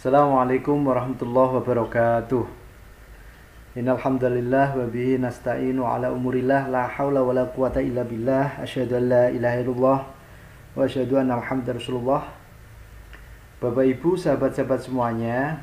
Assalamualaikum warahmatullahi wabarakatuh. Innal hamdalillah wa bihi nasta'inu ala umurillah la haula wala quwata illa billah. Asyhadu an la ilaha illallah wa asyhadu anna Muhammadar Rasulullah. Bapak Ibu, sahabat-sahabat semuanya,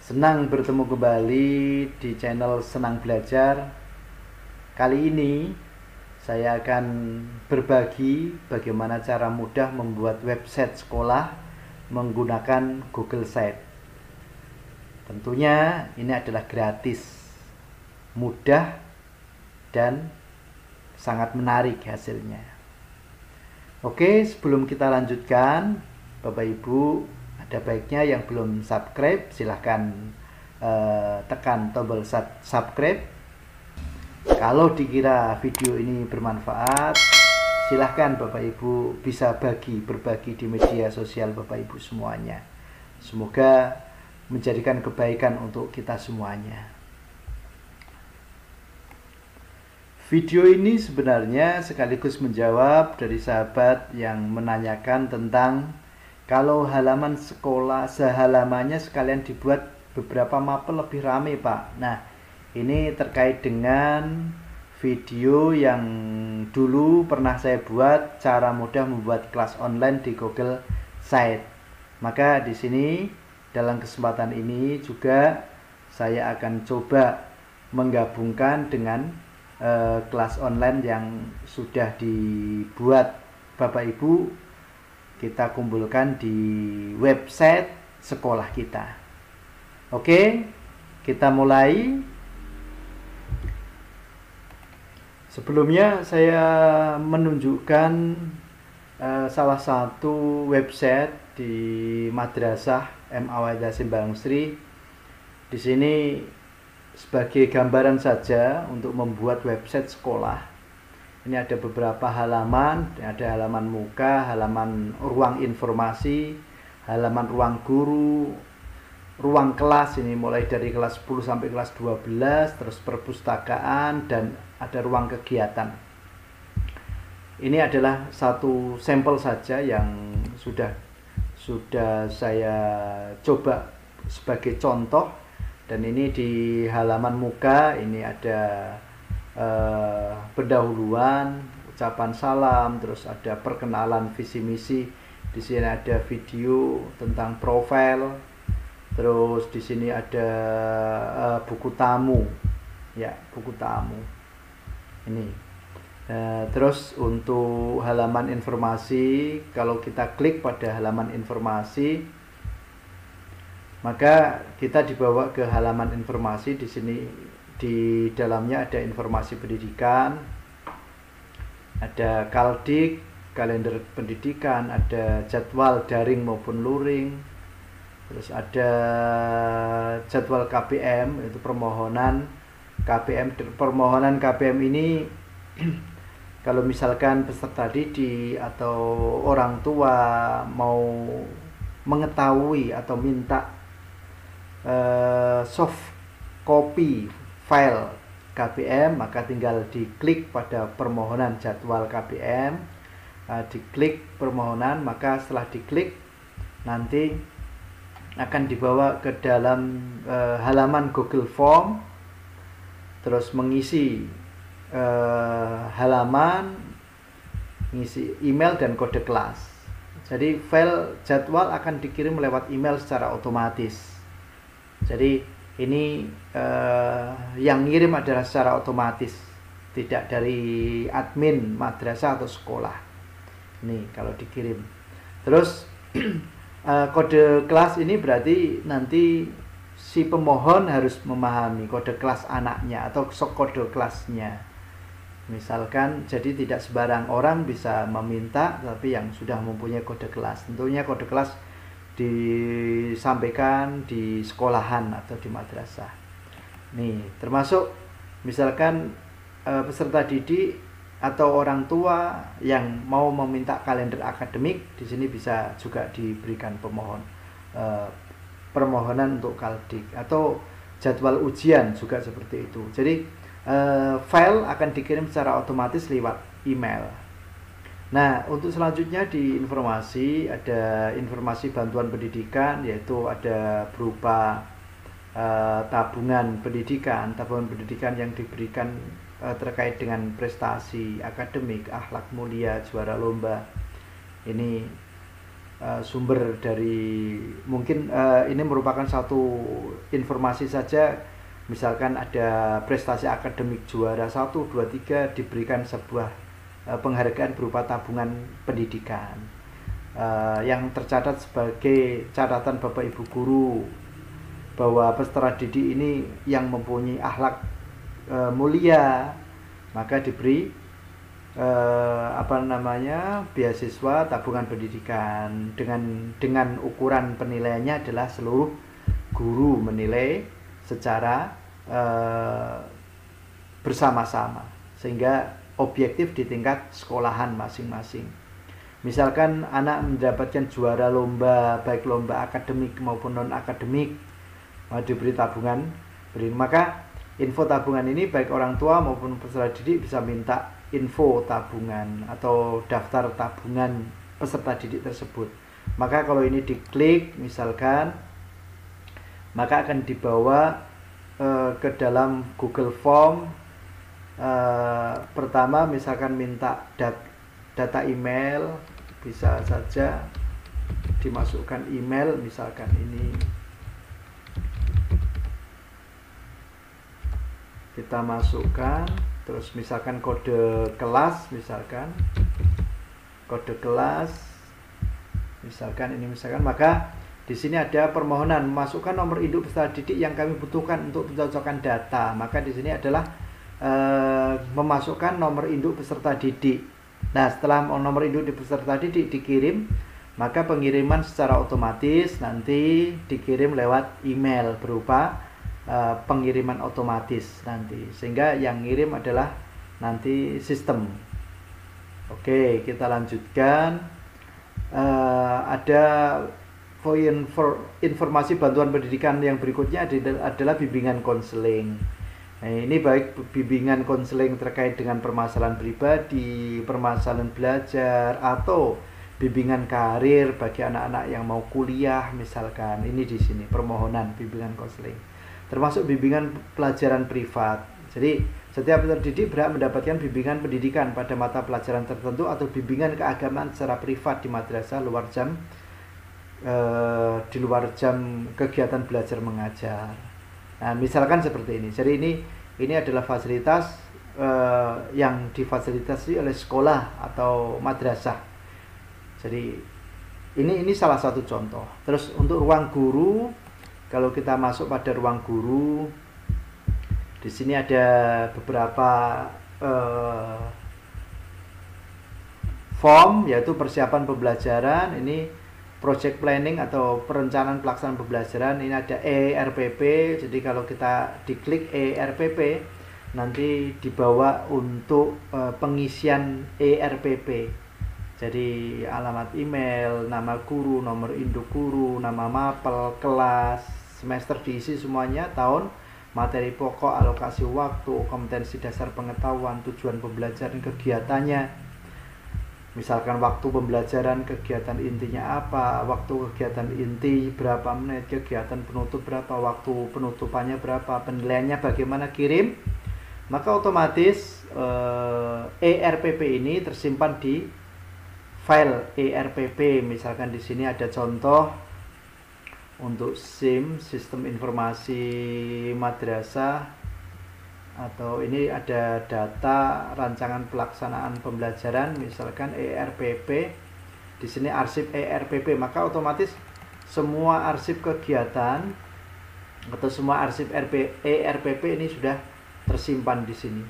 senang bertemu kembali di channel Senang Belajar. Kali ini saya akan berbagi bagaimana cara mudah membuat website sekolah menggunakan Google Site. Tentunya ini adalah gratis, mudah, dan sangat menarik hasilnya. Oke, sebelum kita lanjutkan, Bapak Ibu, ada baiknya yang belum subscribe silahkan tekan tombol subscribe. Kalau dikira video ini bermanfaat, silahkan Bapak Ibu bisa berbagi di media sosial Bapak Ibu semuanya. Semoga menjadikan kebaikan untuk kita semuanya. Video ini sebenarnya sekaligus menjawab dari sahabat yang menanyakan tentang kalau halaman sekolah sehalamannya sekalian dibuat beberapa mapel lebih rame, Pak. Nah, ini terkait dengan video yang dulu pernah saya buat, cara mudah membuat kelas online di Google Site. Maka di sini dalam kesempatan ini juga saya akan coba menggabungkan dengan kelas online yang sudah dibuat Bapak Ibu, kita kumpulkan di website sekolah kita. Oke, kita mulai. Sebelumnya saya menunjukkan salah satu website di Madrasah M. Awaidah Simbalang Sri. Di sini sebagai gambaran saja untuk membuat website sekolah. Ini ada beberapa halaman, ada halaman muka, halaman ruang informasi, halaman ruang guru, ruang kelas, ini mulai dari kelas 10 sampai kelas 12, terus perpustakaan, dan ada ruang kegiatan. Ini adalah satu sampel saja yang sudah saya coba sebagai contoh. Dan ini di halaman muka, ini ada pendahuluan, ucapan salam, terus ada perkenalan visi misi. Di sini ada video tentang profil. Terus di sini ada buku tamu, ya, buku tamu. Ini. Terus untuk halaman informasi, kalau kita klik pada halaman informasi, maka kita dibawa ke halaman informasi. Di sini di dalamnya ada informasi pendidikan, ada kaldik, kalender pendidikan, ada jadwal daring maupun luring. Terus ada jadwal KPM, itu permohonan KPM. Permohonan KPM ini kalau misalkan peserta didik atau orang tua mau mengetahui atau minta soft copy file KPM, maka tinggal diklik pada permohonan jadwal KPM, diklik permohonan, maka setelah diklik nanti akan dibawa ke dalam halaman Google Form, terus mengisi halaman, mengisi email dan kode kelas. Jadi file jadwal akan dikirim lewat email secara otomatis. Jadi ini yang ngirim adalah secara otomatis, tidak dari admin madrasah atau sekolah. Ini kalau dikirim. Terus kode kelas ini berarti nanti si pemohon harus memahami kode kelas anaknya atau kode kelasnya. Misalkan, jadi tidak sembarang orang bisa meminta, tapi yang sudah mempunyai kode kelas. Tentunya kode kelas disampaikan di sekolahan atau di madrasah. Nih, termasuk misalkan peserta didik atau orang tua yang mau meminta kalender akademik, di sini bisa juga diberikan permohonan untuk kaldik, atau jadwal ujian juga seperti itu. Jadi file akan dikirim secara otomatis lewat email. Nah, untuk selanjutnya di informasi ada informasi bantuan pendidikan, yaitu ada berupa tabungan pendidikan yang diberikan terkait dengan prestasi akademik, akhlak mulia, juara lomba. Ini sumber dari mungkin ini merupakan satu informasi saja. Misalkan ada prestasi akademik juara 1, 2, 3 diberikan sebuah penghargaan berupa tabungan pendidikan yang tercatat sebagai catatan Bapak Ibu guru bahwa peserta didik ini yang mempunyai akhlak mulia, maka diberi beasiswa tabungan pendidikan dengan ukuran penilaiannya adalah seluruh guru menilai secara bersama-sama sehingga objektif di tingkat sekolahan masing-masing. Misalkan anak mendapatkan juara lomba, baik lomba akademik maupun non akademik, diberi tabungan. Maka info tabungan ini baik orang tua maupun peserta didik bisa minta info tabungan atau daftar tabungan peserta didik tersebut. Maka kalau ini diklik misalkan, maka akan dibawa ke dalam Google Form. Pertama misalkan minta data email, bisa saja dimasukkan email, misalkan ini kita masukkan, terus misalkan kode kelas, misalkan maka di sini ada permohonan masukkan nomor induk peserta didik yang kami butuhkan untuk pencocokan data. Maka di sini adalah memasukkan nomor induk peserta didik. Nah, setelah nomor induk di peserta didik dikirim, maka pengiriman secara otomatis nanti dikirim lewat email berupa pengiriman otomatis nanti, sehingga yang ngirim adalah nanti sistem. Oke, kita lanjutkan. Ada informasi bantuan pendidikan yang berikutnya adalah bimbingan konseling. Nah, ini baik bimbingan konseling terkait dengan permasalahan pribadi, permasalahan belajar, atau bimbingan karir bagi anak-anak yang mau kuliah misalkan. Ini di sini permohonan bimbingan konseling. Termasuk bimbingan pelajaran privat. Jadi setiap peserta didik berhak mendapatkan bimbingan pendidikan pada mata pelajaran tertentu atau bimbingan keagamaan secara privat di madrasah di luar jam kegiatan belajar mengajar. Nah, misalkan seperti ini. Jadi ini adalah fasilitas yang difasilitasi oleh sekolah atau madrasah. Jadi ini salah satu contoh. Terus untuk ruang guru, kalau kita masuk pada ruang guru, di sini ada beberapa form, yaitu persiapan pembelajaran. Ini project planning atau perencanaan pelaksanaan pembelajaran. Ini ada ERPP. Jadi kalau kita diklik ERPP, nanti dibawa untuk pengisian ERPP. Jadi alamat email, nama guru, nomor induk guru, nama mapel, kelas, semester diisi semuanya, tahun, materi pokok, alokasi waktu, kompetensi dasar pengetahuan, tujuan pembelajaran, kegiatannya. Misalkan waktu pembelajaran, kegiatan intinya apa, waktu kegiatan inti berapa menit, kegiatan penutup berapa, waktu penutupannya berapa, penilaiannya bagaimana, kirim. Maka otomatis ERPP ini tersimpan di file ERPP. Misalkan di sini ada contoh untuk SIM, sistem informasi madrasah, atau ini ada data rancangan pelaksanaan pembelajaran, misalkan ERPP. Di sini arsip ERPP, maka otomatis semua arsip kegiatan atau semua arsip ERPP ini sudah tersimpan di sini.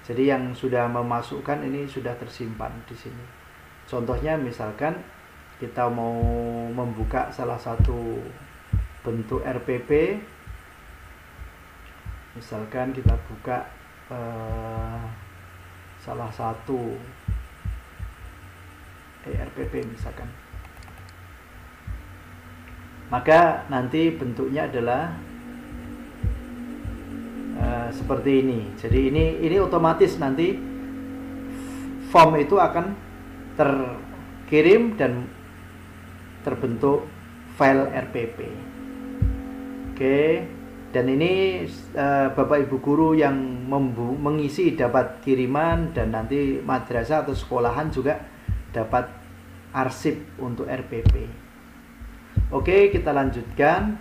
Jadi yang sudah memasukkan ini sudah tersimpan di sini. Contohnya misalkan kita mau membuka salah satu bentuk RPP, misalkan kita buka salah satu ERPP misalkan, maka nanti bentuknya adalah seperti ini. Jadi ini otomatis nanti form itu akan terkirim dan terbentuk file RPP. Oke, dan ini Bapak Ibu guru yang mengisi dapat kiriman, dan nanti madrasah atau sekolahan juga dapat arsip untuk RPP. Oke, kita lanjutkan.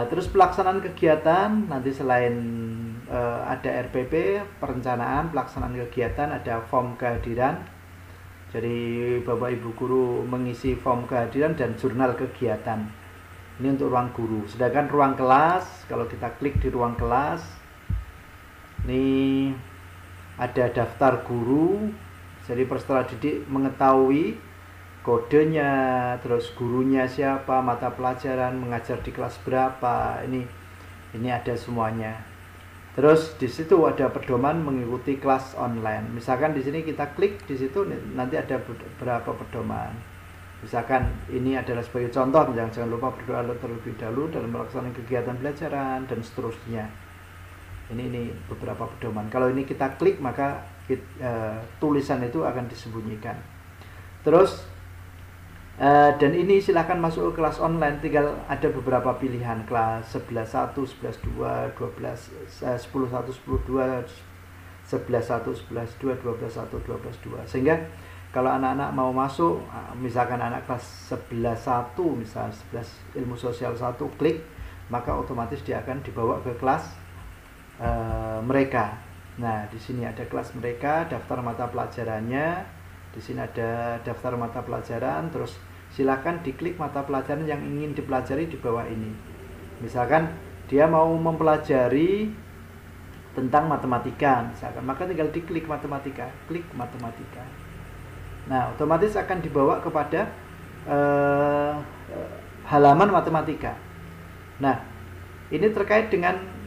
Terus pelaksanaan kegiatan, nanti selain ada RPP, perencanaan, pelaksanaan kegiatan, ada form kehadiran. Jadi Bapak Ibu guru mengisi form kehadiran dan jurnal kegiatan. Ini untuk ruang guru. Sedangkan ruang kelas, kalau kita klik di ruang kelas, ini ada daftar guru. Jadi peserta didik mengetahui kodenya, terus gurunya siapa, mata pelajaran, mengajar di kelas berapa. Ini ada semuanya. Terus di situ ada pedoman mengikuti kelas online. Misalkan di sini kita klik di situ, nanti ada beberapa pedoman. Misalkan ini adalah sebagai contoh, jangan lupa berdoa terlebih dahulu dalam melaksanakan kegiatan pelajaran dan seterusnya. Ini beberapa pedoman. Kalau ini kita klik, maka tulisan itu akan disembunyikan. Terus dan ini silahkan masuk ke kelas online, tinggal ada beberapa pilihan kelas 11.1, 11.2, 10.1, 10.2, 11.1, 11.2, 12.1, 12.2. Sehingga kalau anak-anak mau masuk, misalkan anak kelas 11.1, misalnya 11 ilmu sosial 1, klik, maka otomatis dia akan dibawa ke kelas mereka. Nah, di sini ada kelas mereka, daftar mata pelajarannya. Di sini ada daftar mata pelajaran, terus silakan diklik mata pelajaran yang ingin dipelajari di bawah ini. Misalkan dia mau mempelajari tentang matematika, misalkan, maka tinggal diklik matematika, klik matematika. Nah, otomatis akan dibawa kepada halaman matematika. Nah, ini terkait dengan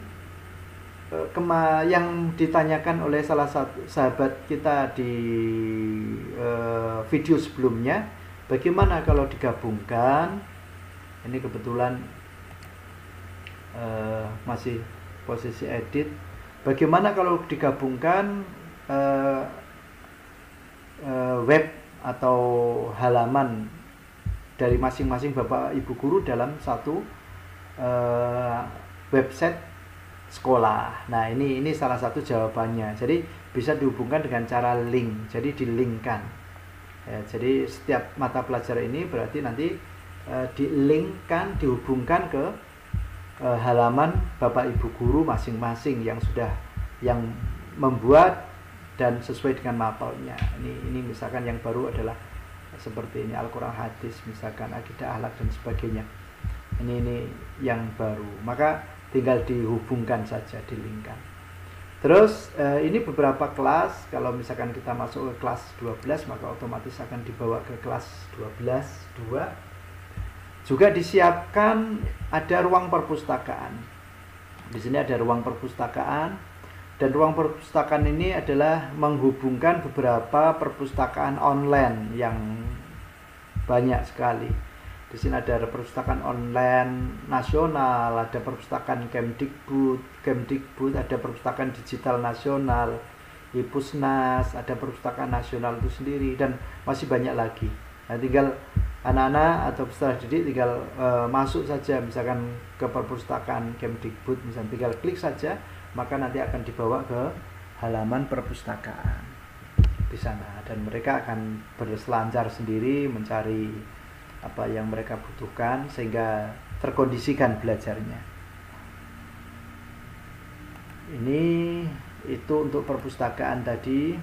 yang ditanyakan oleh salah satu sahabat kita di video sebelumnya, bagaimana kalau digabungkan. Ini kebetulan masih posisi edit. Bagaimana kalau digabungkan web atau halaman dari masing-masing Bapak Ibu guru dalam satu website sekolah. Nah, ini salah satu jawabannya. Jadi bisa dihubungkan dengan cara link. Jadi dilinkkan. Jadi setiap mata pelajaran ini berarti nanti dilinkkan, dihubungkan ke halaman Bapak Ibu guru masing-masing yang membuat dan sesuai dengan mapelnya. Ini misalkan yang baru adalah seperti ini, Al-Quran, hadis, misalkan akidah, akhlak dan sebagainya. Ini yang baru. Maka tinggal dihubungkan saja, dilinkkan. Terus ini beberapa kelas. Kalau misalkan kita masuk ke kelas 12, maka otomatis akan dibawa ke kelas 12.2. Juga disiapkan ada ruang perpustakaan. Di sini ada ruang perpustakaan, dan ruang perpustakaan ini adalah menghubungkan beberapa perpustakaan online yang banyak sekali. Di sini ada perpustakaan online nasional, ada perpustakaan Kemdikbud, ada perpustakaan digital nasional, Ipusnas, ada perpustakaan nasional itu sendiri, dan masih banyak lagi. Nah, tinggal anak-anak atau peserta didik tinggal masuk saja, misalkan ke perpustakaan Kemdikbud, misalkan tinggal klik saja, maka nanti akan dibawa ke halaman perpustakaan di sana, dan mereka akan berselancar sendiri mencari apa yang mereka butuhkan sehingga terkondisikan belajarnya. Ini itu untuk perpustakaan tadi.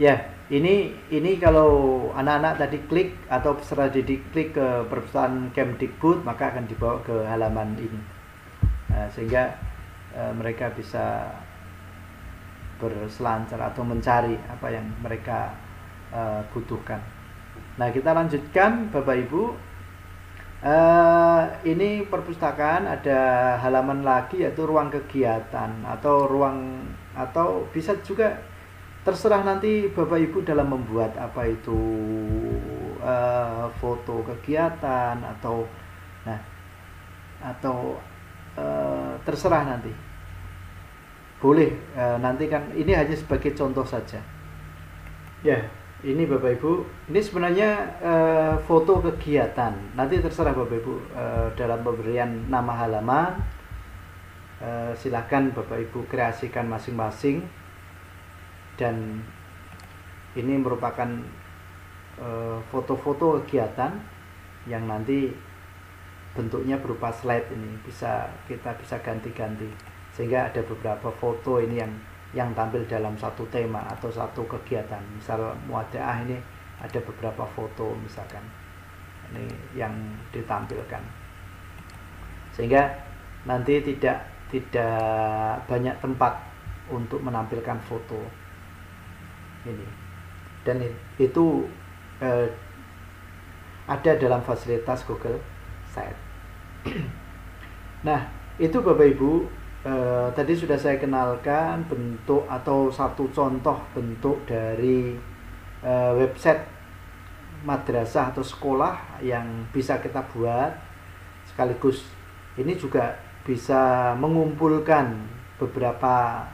Ya, ini kalau anak-anak tadi klik atau peserta didik klik ke perpustakaan Kemdikbud, maka akan dibawa ke halaman ini. Sehingga mereka bisa berselancar atau mencari apa yang mereka butuhkan. Nah, kita lanjutkan Bapak Ibu. Ini perpustakaan ada halaman lagi, yaitu ruang kegiatan atau bisa juga terserah nanti Bapak Ibu dalam membuat apa itu foto kegiatan atau terserah nanti boleh, nanti kan ini hanya sebagai contoh saja. Ya, ini Bapak Ibu, ini sebenarnya foto kegiatan. Nanti terserah Bapak Ibu dalam pemberian nama halaman, silahkan Bapak Ibu kreasikan masing-masing. Dan ini merupakan foto-foto kegiatan yang nanti bentuknya berupa slide. Ini kita bisa ganti-ganti sehingga ada beberapa foto ini yang tampil dalam satu tema atau satu kegiatan. Misal muadaah ini ada beberapa foto misalkan ini yang ditampilkan, sehingga nanti tidak banyak tempat untuk menampilkan foto ini, dan itu ada dalam fasilitas Google Site. Nah, itu Bapak Ibu, tadi sudah saya kenalkan bentuk atau satu contoh bentuk dari website madrasah atau sekolah yang bisa kita buat. Sekaligus ini juga bisa mengumpulkan beberapa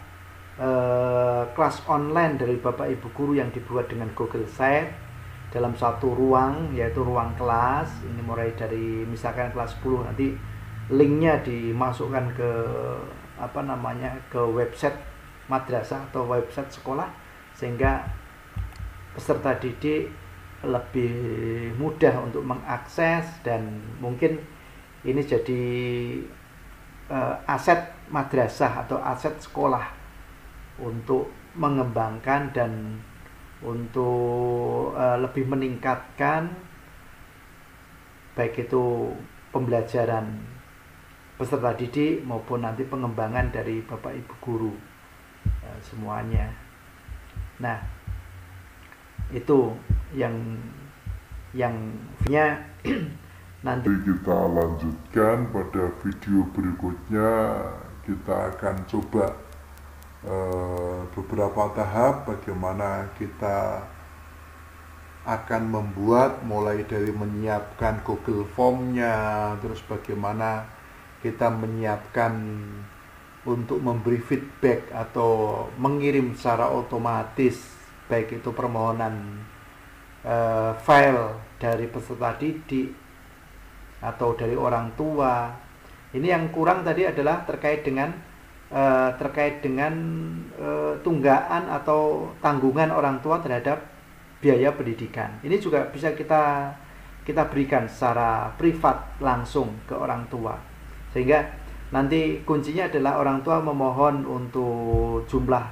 kelas online dari Bapak Ibu guru yang dibuat dengan Google Site dalam satu ruang, yaitu ruang kelas. Ini mulai dari misalkan kelas 10, nanti linknya dimasukkan ke ke website madrasah atau website sekolah, sehingga peserta didik lebih mudah untuk mengakses, dan mungkin ini jadi aset madrasah atau aset sekolah untuk mengembangkan dan untuk lebih meningkatkan baik itu pembelajaran peserta didik maupun nanti pengembangan dari Bapak Ibu guru semuanya. Nah, itu yang nanti kita lanjutkan pada video berikutnya. Kita akan coba beberapa tahap bagaimana kita akan membuat, mulai dari menyiapkan Google Form-nya, terus bagaimana kita menyiapkan untuk memberi feedback atau mengirim secara otomatis baik itu permohonan file dari peserta didik atau dari orang tua. Ini yang kurang tadi adalah terkait dengan tunggaan atau tanggungan orang tua terhadap biaya pendidikan. Ini juga bisa kita berikan secara privat langsung ke orang tua, sehingga nanti kuncinya adalah orang tua memohon untuk jumlah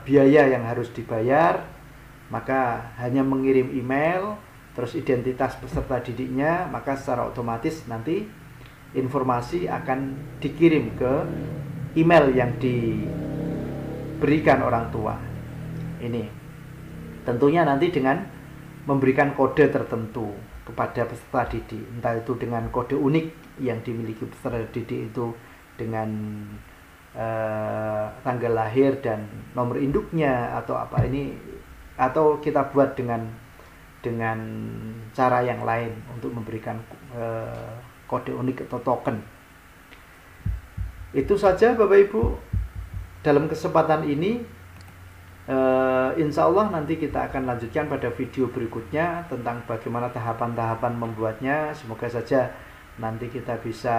biaya yang harus dibayar, maka hanya mengirim email terus identitas peserta didiknya, maka secara otomatis nanti informasi akan dikirim ke email yang diberikan orang tua. Ini tentunya nanti dengan memberikan kode tertentu kepada peserta didik, entah itu dengan kode unik yang dimiliki peserta didik itu dengan tanggal lahir dan nomor induknya atau apa ini, atau kita buat dengan cara yang lain untuk memberikan kode unik atau token. Itu saja Bapak Ibu dalam kesempatan ini. Insya Allah nanti kita akan lanjutkan pada video berikutnya tentang bagaimana tahapan-tahapan membuatnya. Semoga saja nanti kita bisa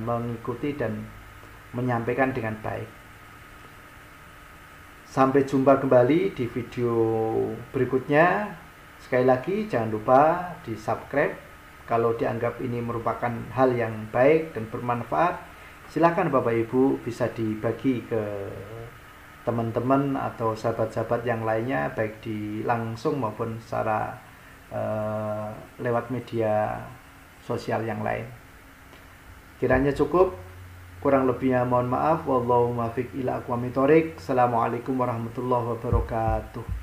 mengikuti dan menyampaikan dengan baik. Sampai jumpa kembali di video berikutnya. Sekali lagi jangan lupa di subscribe. Kalau dianggap ini merupakan hal yang baik dan bermanfaat, silakan Bapak Ibu bisa dibagi ke teman-teman atau sahabat-sahabat yang lainnya, baik di langsung maupun secara lewat media sosial yang lain. Kiranya cukup, kurang lebihnya mohon maaf. Wallahu muwaffiq ila aqwamit thoriq. Assalamualaikum warahmatullahi wabarakatuh.